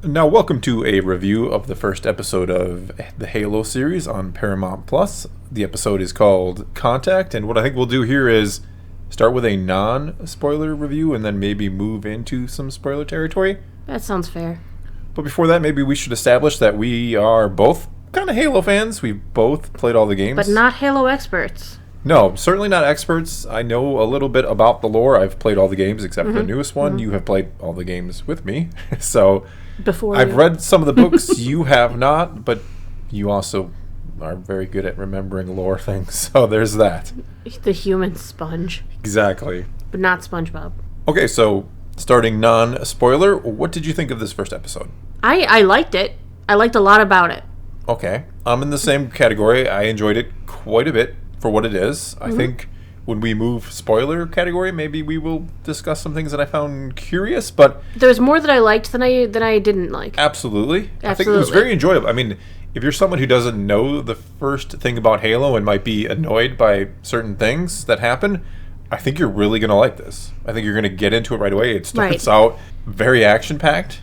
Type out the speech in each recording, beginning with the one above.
Now, welcome to a review of the first episode of the Halo series on Paramount Plus. The episode is called Contact, and what I think we'll do here is start with a non-spoiler review and then maybe move into some spoiler territory. That sounds fair. But before that, maybe we should establish that we are both kind of Halo fans. We've both played all the games. But not Halo experts. No, certainly not experts. I know a little bit about the lore. I've played all the games except for the newest one. You have played all the games with me. So I've read some of the books. You have not, but you also are very good at remembering lore things. So there's that. The human sponge. Exactly. But not SpongeBob. Okay, so starting non-spoiler, what did you think of this first episode? I liked it. I liked a lot about it. Okay. I'm in the same category. I enjoyed it quite a bit for what it is. I think when we move spoiler category, maybe we will discuss some things that I found curious, but There's more that I liked than I didn't like. Absolutely. I think it was very enjoyable. I mean, if you're someone who doesn't know the first thing about Halo and might be annoyed by certain things that happen, I think you're really going to like this. I think you're going to get into it right away. It starts out very action-packed.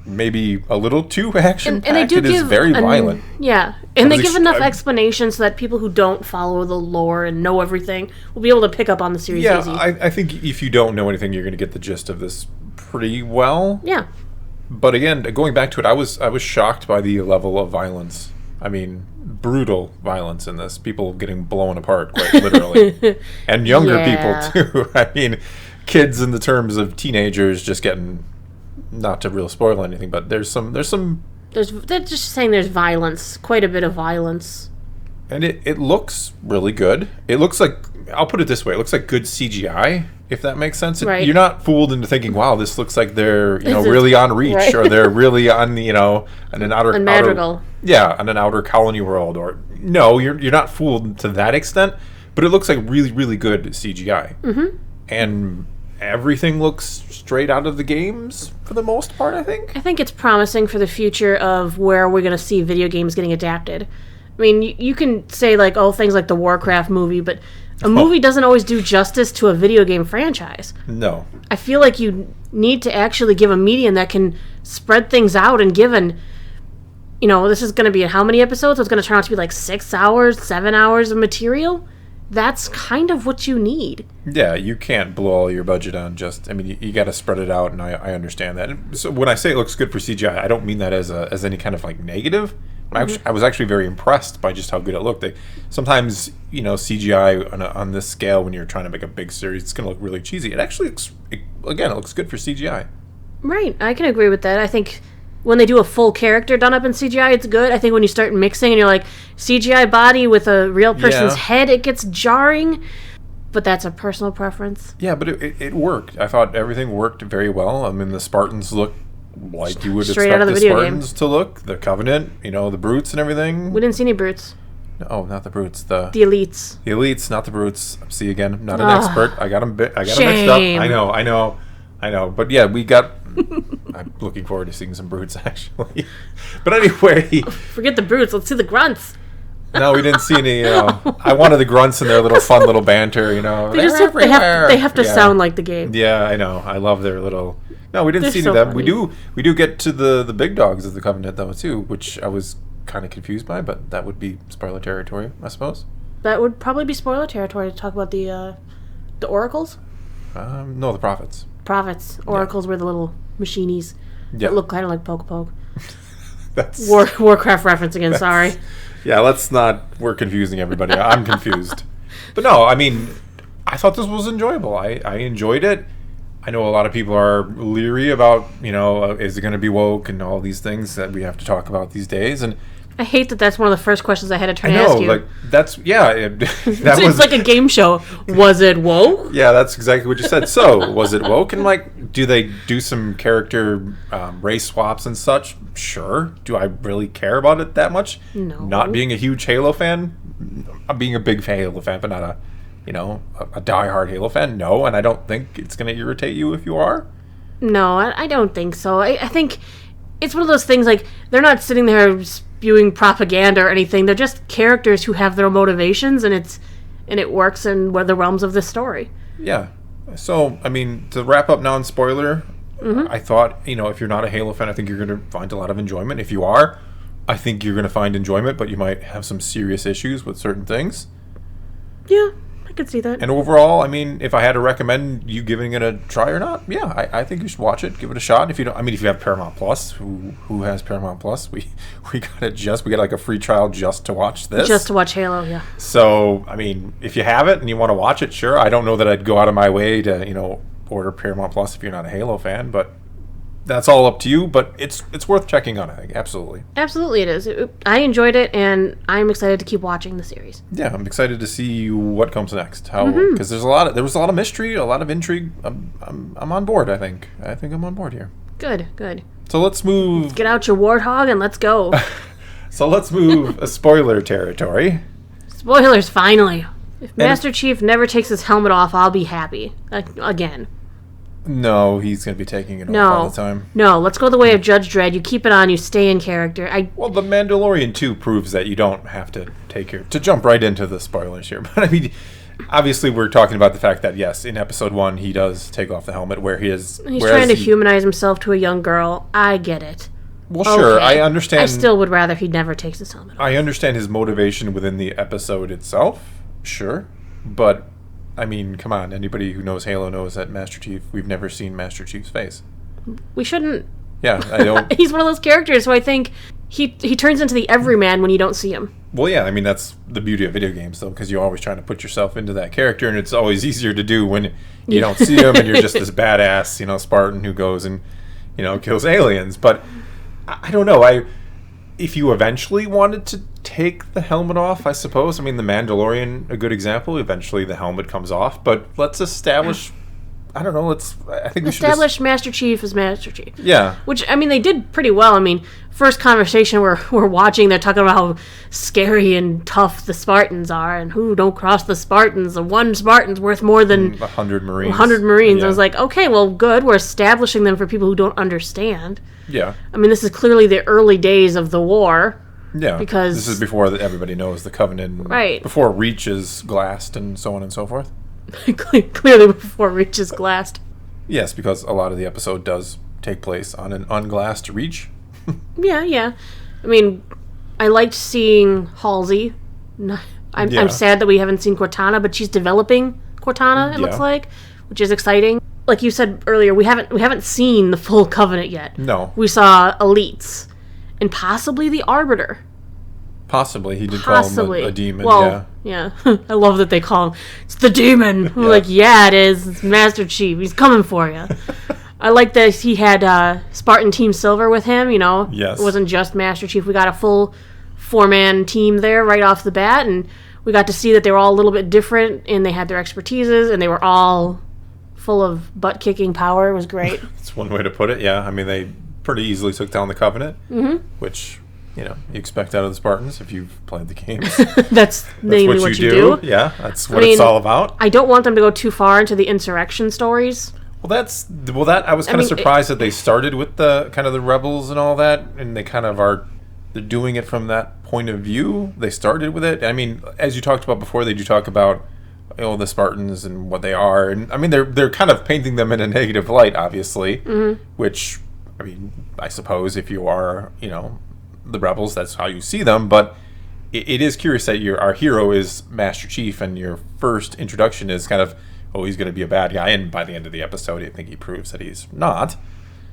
Maybe a little too action-packed. And they do it is very violent. Yeah. And they give enough explanation so that people who don't follow the lore and know everything will be able to pick up on the series easy. I think if you don't know anything, you're going to get the gist of this pretty well. Yeah. But again, going back to it, I was shocked by the level of violence. I mean, brutal violence in this. People getting blown apart, quite literally. And younger people, too. I mean, kids in the terms of teenagers just getting... Not to real spoil anything, but they're just saying there's violence, quite a bit of violence. And it looks really good. It looks like, I'll put it this way, it looks like good CGI, if that makes sense. Right. You're not fooled into thinking, wow, this looks like they're really on Reach, right. Or they're really on on an outer Madrigal. On an outer colony world, or no, you're not fooled to that extent. But it looks like really, really good CGI, and everything looks straight out of the games for the most part, I think. I think it's promising for the future of where we're going to see video games getting adapted. I mean, you can say, things like the Warcraft movie, but a movie doesn't always do justice to a video game franchise. No. I feel like you need to actually give a medium that can spread things out and this is going to be how many episodes? It's going to turn out to be 6 hours, 7 hours of material? That's kind of what you need. Yeah, you can't blow all your budget on you got to spread it out, and I understand that. And so when I say it looks good for CGI, I don't mean that as any kind of negative. I was actually very impressed by just how good it looked. Sometimes, CGI on this scale, when you're trying to make a big series, it's going to look really cheesy. It actually looks good for CGI. Right, I can agree with that. I think when they do a full character done up in CGI, it's good. I think when you start mixing and you're like, CGI body with a real person's head, it gets jarring. But that's a personal preference. Yeah, but it worked. I thought everything worked very well. I mean, the Spartans look like you would straight expect out of the Spartans game to look. The Covenant, the Brutes and everything. We didn't see any Brutes. No, not the Brutes. The Elites. The Elites, not the Brutes. See, again, I'm not an expert. I got them mixed up. I know. But yeah, we got... I'm looking forward to seeing some Brutes, actually. But anyway... Forget the Brutes. Let's see the Grunts. No, we didn't see any... I wanted the Grunts and their little fun little banter, They have to sound like the game. Yeah, I know. I love their little... No, we didn't see any of them. Funny. We do get to the big dogs of the Covenant, though, too, which I was kind of confused by, but that would be spoiler territory, I suppose. That would probably be spoiler territory to talk about the oracles? No, the prophets. Oracles were the little machinies that look kind of like Poke. That's Warcraft reference again, sorry. Yeah, we're confusing everybody. I'm confused. But no, I mean, I thought this was enjoyable. I enjoyed it. I know a lot of people are leery about, is it going to be woke and all these things that we have to talk about these days. And I hate that that's one of the first questions I had to try to ask you. It's like a game show. Was it woke? Yeah, that's exactly what you said. So, was it woke? And do they do some character race swaps and such? Sure. Do I really care about it that much? No. Not being a huge Halo fan? I'm being a big Halo fan, but not a diehard Halo fan? No, and I don't think it's going to irritate you if you are. No, I don't think so. I think it's one of those things, they're not sitting there spewing propaganda or anything. They're just characters who have their motivations, and it works in the realms of this story. Yeah. So, I mean, to wrap up non-spoiler, I thought, if you're not a Halo fan, I think you're going to find a lot of enjoyment. If you are, I think you're going to find enjoyment, but you might have some serious issues with certain things. Yeah, I could see that. And overall, I mean, if I had to recommend you giving it a try or not, yeah, I think you should watch it, give it a shot. If you don't, if you have Paramount Plus, who has Paramount Plus? We got like a free trial just to watch this. Just to watch Halo, yeah. So, if you have it and you want to watch it, sure. I don't know that I'd go out of my way to, order Paramount Plus if you're not a Halo fan, but that's all up to you. But it's worth checking out, I think. Absolutely. Absolutely it is. I enjoyed it, and I'm excited to keep watching the series. Yeah, I'm excited to see what comes next. Because there was a lot of mystery, a lot of intrigue. I'm on board, I think. I think I'm on board here. Good. So let's move. Get out your warthog and let's go. So let's move a spoiler territory. Spoilers, finally. If Master Chief never takes his helmet off, I'll be happy. Again. No, he's going to be taking it off all the time. No, let's go the way of Judge Dredd. You keep it on, you stay in character. Well, The Mandalorian 2 proves that you don't have to to jump right into the spoilers here. But obviously we're talking about the fact that, yes, in Episode 1, he does take off the helmet He's trying to humanize himself to a young girl. I get it. Well, sure, I understand. I still would rather he never takes his helmet off. I understand his motivation within the episode itself, sure. But, come on. Anybody who knows Halo knows that Master Chief, we've never seen Master Chief's face. We shouldn't. Yeah, I don't. He's one of those characters, so I think he turns into the everyman when you don't see him. Well, yeah, that's the beauty of video games, though, because you're always trying to put yourself into that character, and it's always easier to do when you don't see him and you're just this badass, Spartan who goes and, kills aliens. But I don't know. If you eventually wanted to take the helmet off, I suppose. The Mandalorian, a good example. Eventually the helmet comes off, but let's establish. I don't know. I think we should establish Master Chief as Master Chief. Yeah. Which they did pretty well. First conversation we're watching, they're talking about how scary and tough the Spartans are, and who don't cross the Spartans. The one Spartan's worth more than 100 Marines. 100 Marines. Yeah. I was like, okay, well, good. We're establishing them for people who don't understand. Yeah. This is clearly the early days of the war. Yeah. Because this is before everybody knows the Covenant. Right. Before Reach is glassed and so on and so forth. Clearly before Reach is glassed. Yes, because a lot of the episode does take place on an unglassed Reach. Yeah. I liked seeing Halsey. I'm sad that we haven't seen Cortana, but she's developing Cortana, it looks like, which is exciting. Like you said earlier, we haven't seen the full Covenant yet. No. We saw elites and possibly the Arbiter. Possibly. He did call him a demon. Well, yeah. I love that they call him, it's the demon. We're like, yeah, it is. It's Master Chief. He's coming for you. I like that he had Spartan Team Silver with him, Yes. It wasn't just Master Chief. We got a full 4-man team there right off the bat, and we got to see that they were all a little bit different, and they had their expertises, and they were all full of butt-kicking power. It was great. That's one way to put it, yeah. They pretty easily took down the Covenant, which, you expect out of the Spartans if you've played the games. That's mainly what you do. Yeah, that's what it's all about. I don't want them to go too far into the insurrection stories. Well, I was kind of surprised that they started with the kind of the rebels and all that, and they kind of they're doing it from that point of view. They started with it. As you talked about before, they do talk about the Spartans and what they are, and they're kind of painting them in a negative light, obviously, which I suppose if you are the rebels, that's how you see them. But it is curious that our hero is Master Chief, and your first introduction is kind of, he's going to be a bad guy, and by the end of the episode, I think he proves that he's not.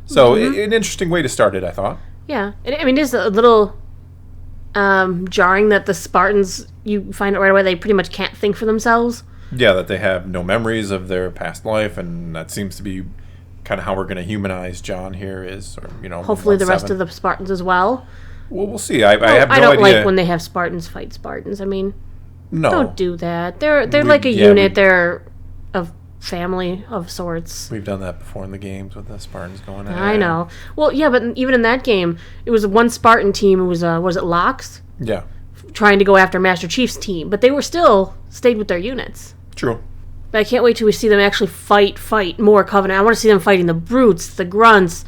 So an interesting way to start it, I thought. Yeah, it is a little jarring that the Spartans, you find out right away, they pretty much can't think for themselves. Yeah, that they have no memories of their past life, and that seems to be kind of how we're going to humanize John here. Hopefully the rest of the Spartans as well. Well, we'll see. I have no idea. I don't like when they have Spartans fight Spartans. No, don't do that. They're like a unit. They're a family of sorts. We've done that before in the games with the Spartans going at it. I know. Well, yeah, but even in that game, it was one Spartan team. It was it Lox? Yeah. Trying to go after Master Chief's team, but they were still stayed with their units. True. But I can't wait till we see them actually fight more Covenant. I want to see them fighting the brutes, the grunts.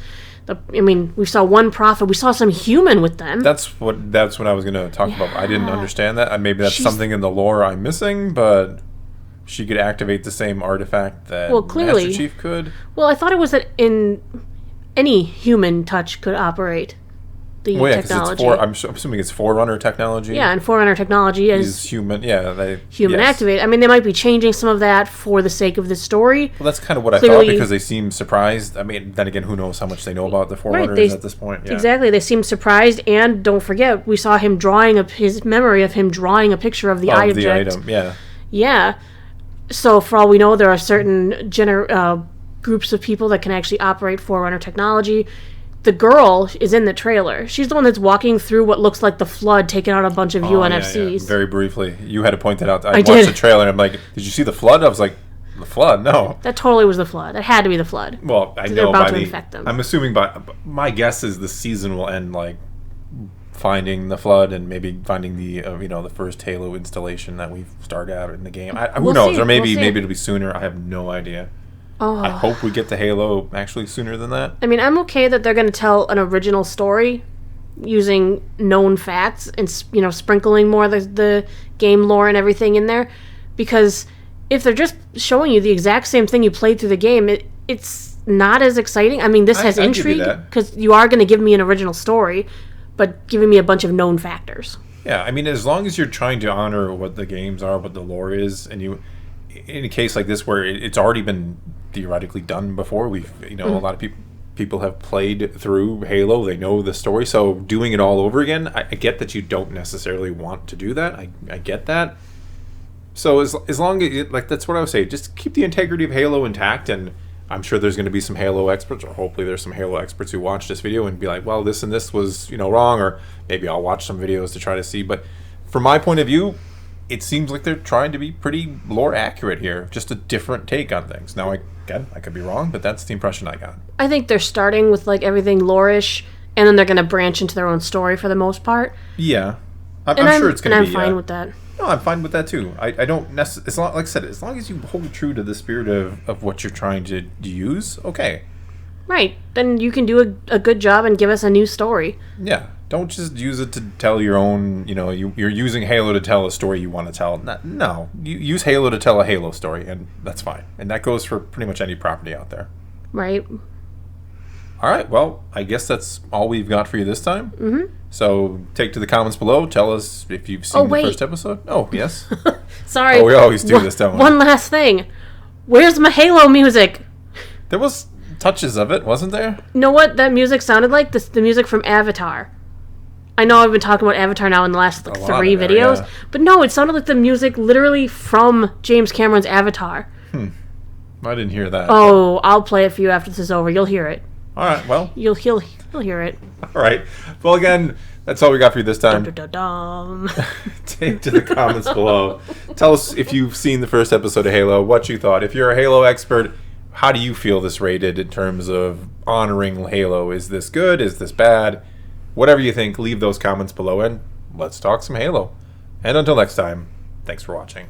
We saw one prophet. We saw some human with them. That's what I was going to talk about. I didn't understand that. Maybe that's something in the lore I'm missing, but she could activate the same artifact that clearly Master Chief could. Well, I thought it was that in any human touch could operate the Well, yeah, because technology. I'm assuming it's Forerunner technology. Yeah, and Forerunner technology is human. Yeah, human yes. activated. I mean, they might be changing some of that for the sake of the story. Well, that's kind of what I Clearly- thought, because they seem surprised. I mean, then again, who knows how much they know about the Forerunners they- at this point. Yeah. Exactly, they seem surprised, and don't forget, we saw him drawing up his memory of him drawing a picture of the eye Of the object. item, yeah. Yeah. So for all we know, there are certain groups of people that can actually operate Forerunner technology. The girl is in the trailer. She's the one that's walking through what looks like the Flood, taking out a bunch of Oh, yeah, UNFCs. yeah. Very briefly. You had to point that out. I watched did. the trailer and I'm like, did you see the Flood? I was like, the Flood? No. That totally was the Flood. That had to be the Flood. Well, I They're know about by to the... infect them. I'm assuming my guess is the season will end, like, finding the Flood and maybe finding the, the first Halo installation that we've started out in the game. Who We'll knows? see. Or maybe We'll see. it'll be sooner. I have no idea. Oh. I hope we get the Halo actually sooner than that. I mean, I'm okay that they're going to tell an original story using known facts and, sprinkling more of the game lore and everything in there. Because if they're just showing you the exact same thing you played through the game, it's not as exciting. I mean, this has I'll give you intrigue that. because you are going to give me an original story, but giving me a bunch of known factors. Yeah, I mean, as long as you're trying to honor what the games are, what the lore is, and you, in a case like this where it's already been theoretically done before, a lot of people have played through Halo, they know the story, so doing it all over again, I get that you don't necessarily want to do that. I get that. So as long as, that's what I would say, just keep the integrity of Halo intact, and I'm sure there's going to be some Halo experts, or hopefully there's some Halo experts who watch this video and be like, well, this and this was, wrong, or maybe I'll watch some videos to try to see. But from my point of view, it seems like they're trying to be pretty lore accurate here, just a different take on things. Now, I could be wrong, but that's the impression I got. I think they're starting with everything lore-ish, and then they're going to branch into their own story for the most part. Yeah, I'm sure it's going to be. And I'm fine with that. No, I'm fine with that too. I don't necessarily. Like I said, as long as you hold true to the spirit of what you're trying to use, okay. Right. Then you can do a good job and give us a new story. Yeah. Don't just use it to tell your own, you're using Halo to tell a story you want to tell. No. You use Halo to tell a Halo story, and that's fine. And that goes for pretty much any property out there. Right. All right. Well, I guess that's all we've got for you this time. Mm-hmm. So take to the comments below. Tell us if you've seen the first episode. Oh, yes. Sorry. Oh, we always do this, don't we? One last thing. Where's my Halo music? There was touches of it, wasn't there? You know what that music sounded like? The music from Avatar. I know I've been talking about Avatar now in the last 3 videos, yeah. but no, it sounded like the music literally from James Cameron's Avatar. I didn't hear that. Oh, I'll play it for you after this is over. You'll hear it. All right. Well. You'll hear it. All right. Well, again, that's all we got for you this time. Dum-dum-dum-dum. Take to the comments below. Tell us if you've seen the first episode of Halo, what you thought. If you're a Halo expert, how do you feel this rated in terms of honoring Halo? Is this good? Is this bad? Whatever you think, leave those comments below, and let's talk some Halo. And until next time, thanks for watching.